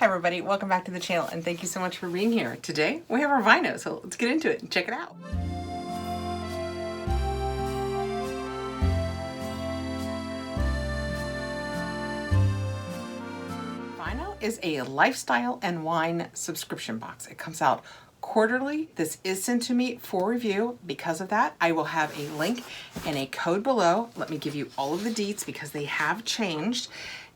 Hi everybody, welcome back to the channel and thank you so much for being here. Today we have our vinyl, so let's get into it and check it out. Vinyl is a lifestyle and wine subscription box. It comes out quarterly. This is sent to me for review. Because of that, I will have a link and a code below. Let me give you all of the deets because they have changed.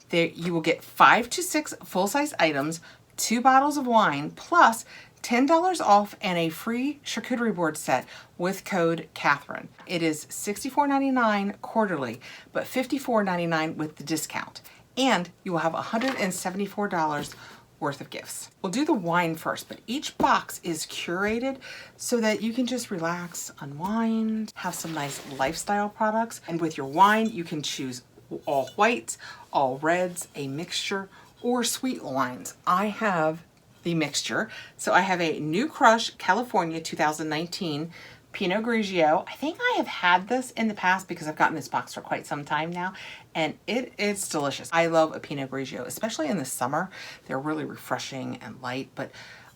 There, you will get 5 to 6 full-size items, 2 bottles of wine, plus $10 off and a free charcuterie board set with code Kathrin. It is $64.99 quarterly, but $54.99 with the discount. And you will have $174 worth of gifts. We'll do the wine first, but each box is curated so that you can just relax, unwind, have some nice lifestyle products. And with your wine, you can choose all whites, all reds, a mixture, or sweet wines. I have the mixture. So I have a New Crush California 2019 Pinot Grigio. I think I have had this in the past because I've gotten this box for quite some time now, and it's delicious. I love a Pinot Grigio, especially in the summer. They're really refreshing and light, but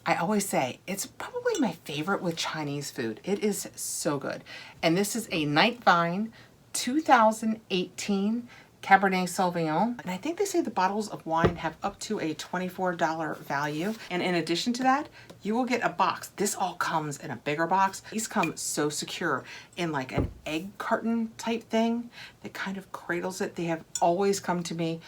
I always say it's probably my favorite with Chinese food. It is so good. And this is a Night Vine 2018 Cabernet Sauvignon. And I think they say the bottles of wine have up to a $24 value. And in addition to that, you will get a box. This all comes in a bigger box. These come so secure in like an egg carton type thing that kind of cradles it. They have always come to me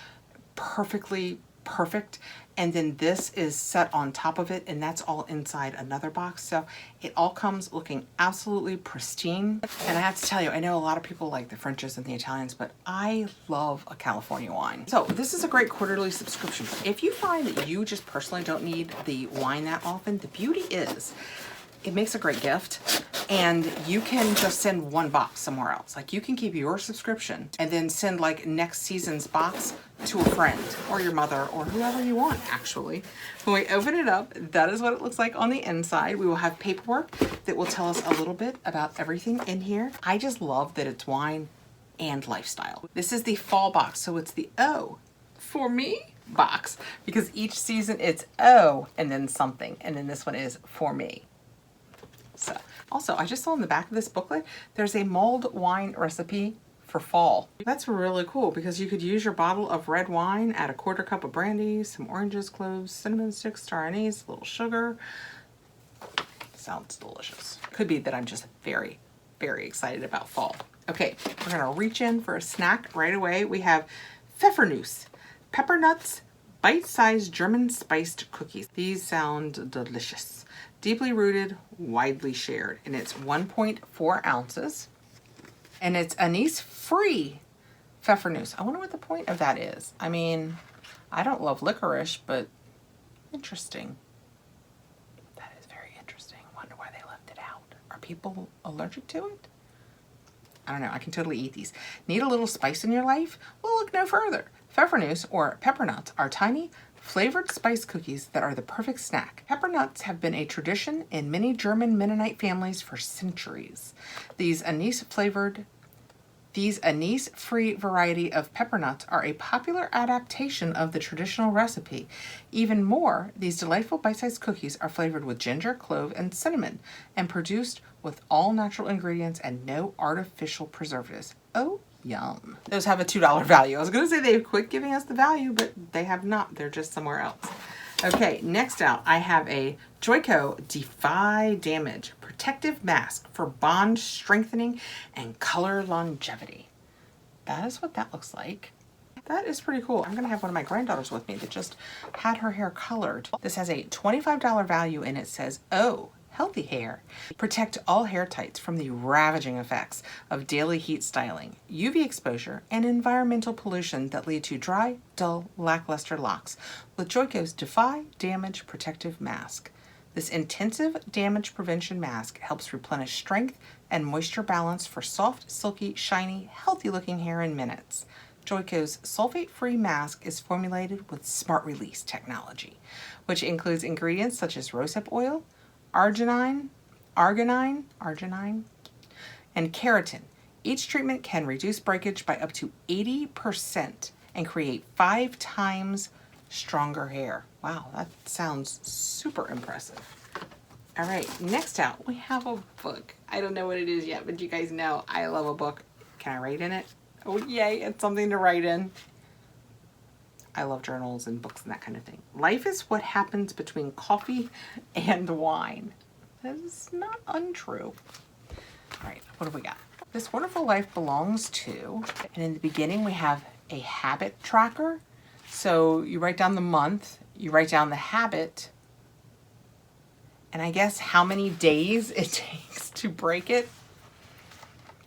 perfectly perfect. And then this is set on top of it, and that's all inside another box. So it all comes looking absolutely pristine. And I have to tell you, I know a lot of people like the Frenches and the Italians, but I love a California wine. So this is a great quarterly subscription. If you find that you just personally don't need the wine that often, the beauty is it makes a great gift, and you can just send one box somewhere else. Like you can keep your subscription and then send like next season's box to a friend or your mother or whoever you want actually. When we open it up, that is what it looks like on the inside. We will have paperwork that will tell us a little bit about everything in here. I just love that it's wine and lifestyle. This is the fall box, so it's the O for me box because each season it's O and then something, and then this one is for me. So, also, I just saw in the back of this booklet, there's a mulled wine recipe for fall. That's really cool because you could use your bottle of red wine, add a 1/4 cup of brandy, some oranges, cloves, cinnamon sticks, star anise, a little sugar. Sounds delicious. Could be that I'm just very, very excited about fall. Okay, we're gonna reach in for a snack right away. We have Pfeffernuss, pepper nuts, bite-sized German spiced cookies. These sound delicious. Deeply rooted, widely shared, and it's 1.4 ounces. And it's anise-free Pfeffernuss. I wonder what the point of that is. I mean, I don't love licorice, but interesting. That is very interesting. Wonder why they left it out. Are people allergic to it? I don't know. I can totally eat these. Need a little spice in your life? Well, look no further. Pfeffernuss, or pepper nuts, are tiny, flavored spice cookies that are the perfect snack. Pepper nuts have been a tradition in many German Mennonite families for centuries. These anise-free variety of pepper nuts are a popular adaptation of the traditional recipe. Even more, these delightful bite-sized cookies are flavored with ginger, clove, and cinnamon, and produced with all natural ingredients and no artificial preservatives. Oh, yum. Those have a $2 value. I was going to say they've quit giving us the value, but they have not. They're just somewhere else. Okay, next out, I have a Joico Defy Damage Protective Mask for bond strengthening and color longevity. That is what that looks like. That is pretty cool. I'm going to have one of my granddaughters with me that just had her hair colored. This has a $25 value and it says, oh, healthy hair. Protect all hair types from the ravaging effects of daily heat styling, UV exposure, and environmental pollution that lead to dry, dull, lackluster locks with Joico's Defy Damage Protective Mask. This intensive damage prevention mask helps replenish strength and moisture balance for soft, silky, shiny, healthy-looking hair in minutes. Joico's sulfate-free mask is formulated with smart release technology, which includes ingredients such as rosehip oil, arginine, and keratin. Each treatment can reduce breakage by up to 80% and create 5 times stronger hair. Wow, that sounds super impressive. All right, next out, we have a book. I don't know what it is yet, but you guys know I love a book. Can I write in it? Oh, yay, it's something to write in. I love journals and books and that kind of thing. Life is what happens between coffee and wine. That is not untrue. All right, what do we got? This wonderful life belongs to, and in the beginning we have a habit tracker. So you write down the month, you write down the habit, and I guess how many days it takes to break it.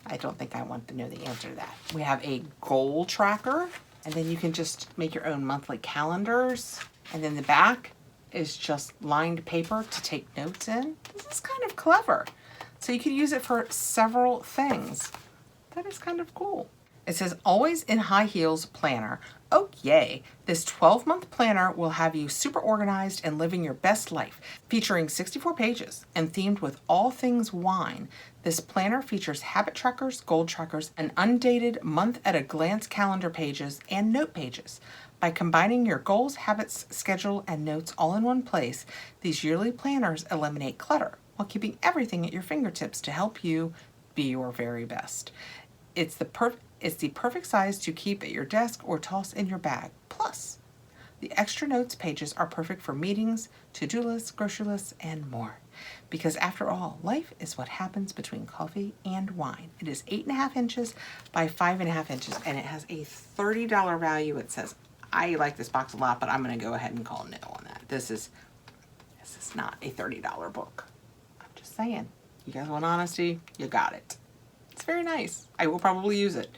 I don't think I want to know the answer to that. We have a goal tracker, and then you can just make your own monthly calendars. And then the back is just lined paper to take notes in. This is kind of clever. So you could use it for several things. That is kind of cool. It says always in high heels planner. Oh yay, this 12-month planner will have you super organized and living your best life. Featuring 64 pages and themed with all things wine, this planner features habit trackers, goal trackers, and undated month at a glance calendar pages and note pages. By combining your goals, habits, schedule, and notes all in one place, these yearly planners eliminate clutter while keeping everything at your fingertips to help you be your very best. It's the perfect size to keep at your desk or toss in your bag. Plus, the extra notes pages are perfect for meetings, to-do lists, grocery lists, and more. Because after all, life is what happens between coffee and wine. It is 8.5 inches by 5.5 inches, and it has a $30 value. It says, I like this box a lot, but I'm going to go ahead and call no on that. This is not a $30 book. I'm just saying. You guys want honesty? You got it. It's very nice. I will probably use it.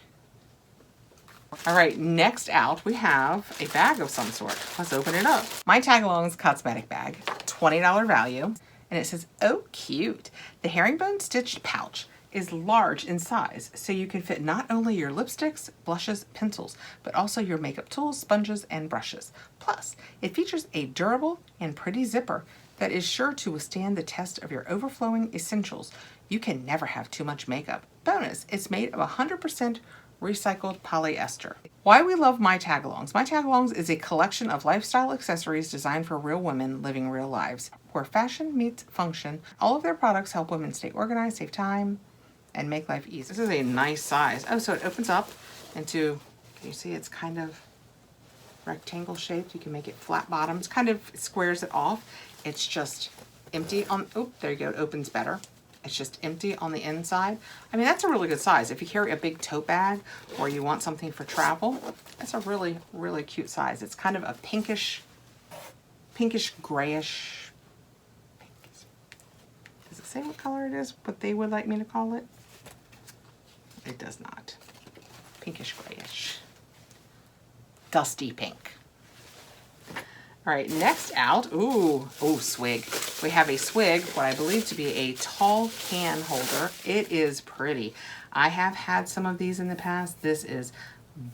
All right, next out we have a bag of some sort. Let's open it up. My Tagalong's cosmetic bag, $20 value. And it says, oh cute. The herringbone stitched pouch is large in size, so you can fit not only your lipsticks, blushes, pencils, but also your makeup tools, sponges, and brushes. Plus, it features a durable and pretty zipper that is sure to withstand the test of your overflowing essentials. You can never have too much makeup. Bonus, it's made of 100% recycled polyester. Why we love My Tagalongs. My Tagalongs is a collection of lifestyle accessories designed for real women living real lives, where fashion meets function. All of their products help women stay organized, save time, and make life easy. This is a nice size. Oh, so it opens up into, can you see it's kind of rectangle shaped. You can make it flat bottoms, kind of squares it off. It's just empty on, oh, there you go, it opens better. It's just empty on the inside. I mean, that's a really good size. If you carry a big tote bag or you want something for travel, that's a really, really cute size. It's kind of a pinkish grayish. Does it say what color it is? What they would like me to call it? It does not. Pinkish grayish. Dusty pink. All right, next out, swig. We have a swig, what I believe to be a tall can holder. It is pretty. I have had some of these in the past. This is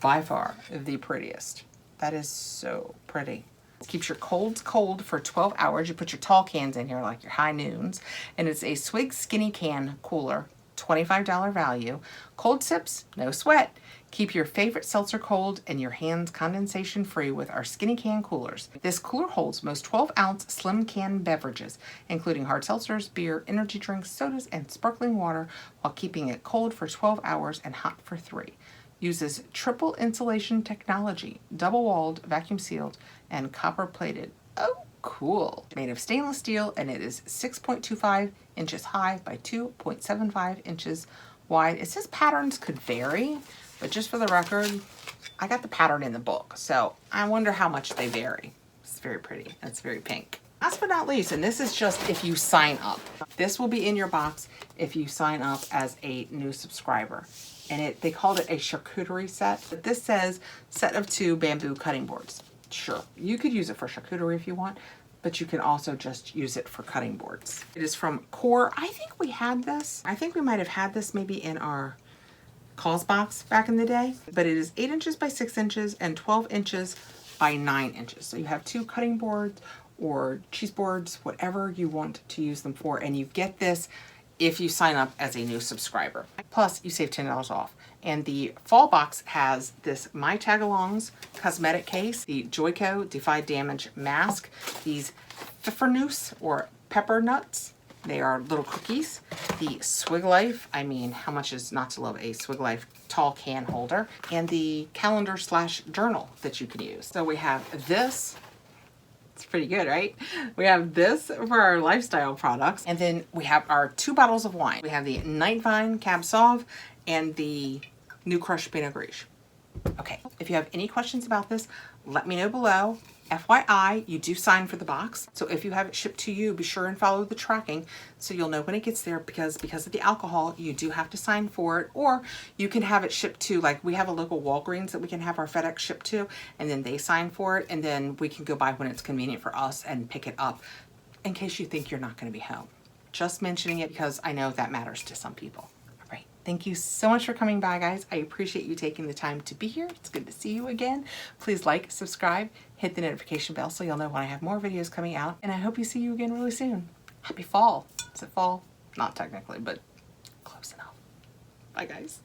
by far the prettiest. That is so pretty. It keeps your colds cold for 12 hours. You put your tall cans in here like your high noons. And it's a Swig skinny can cooler, $25 value. Cold sips, no sweat. Keep your favorite seltzer cold and your hands condensation free with our skinny can coolers. This cooler holds most 12-ounce slim can beverages, including hard seltzers, beer, energy drinks, sodas, and sparkling water, while keeping it cold for 12 hours and hot for 3. Uses triple insulation technology, double-walled, vacuum-sealed, and copper-plated. Oh, cool. Made of stainless steel, and it is 6.25 inches high by 2.75 inches wide. It says patterns could vary, but just for the record, I got the pattern in the book, so I wonder how much they vary. It's very pretty. It's very pink. Last but not least, and this is just if you sign up. This will be in your box if you sign up as a new subscriber. And they called it a charcuterie set. But this says set of 2 bamboo cutting boards. Sure, you could use it for charcuterie if you want, but you can also just use it for cutting boards. It is from Core. I think we had this. I think we might have had this maybe in our GlossyBox back in the day, but it is 8 inches by 6 inches and 12 inches by 9 inches. So you have 2 cutting boards or cheese boards, whatever you want to use them for, and you get this if you sign up as a new subscriber. Plus, you save $10 off. And the fall box has this My Tagalongs cosmetic case, the Joico Defy Damage mask, these Pfeffernuss or pepper nuts. They are little cookies. The Swig Life, I mean, how much is not to love a Swig Life tall can holder, and the calendar / journal that you can use. So we have this. It's pretty good, right? We have this for our lifestyle products. And then we have our 2 bottles of wine. We have the Night Vine Cab Sauv and the New Crush Pinot Gris. Okay, if you have any questions about this, let me know below. FYI, you do sign for the box. So if you have it shipped to you, be sure and follow the tracking so you'll know when it gets there, because of the alcohol, you do have to sign for it. Or you can have it shipped to, like we have a local Walgreens that we can have our FedEx shipped to, and then they sign for it, and then we can go by when it's convenient for us and pick it up in case you think you're not going to be home. Just mentioning it because I know that matters to some people. Thank you so much for coming by, guys. I appreciate you taking the time to be here. It's good to see you again. Please like, subscribe, hit the notification bell so you'll know when I have more videos coming out. And I hope you see you again really soon. Happy fall. Is it fall? Not technically, but close enough. Bye, guys.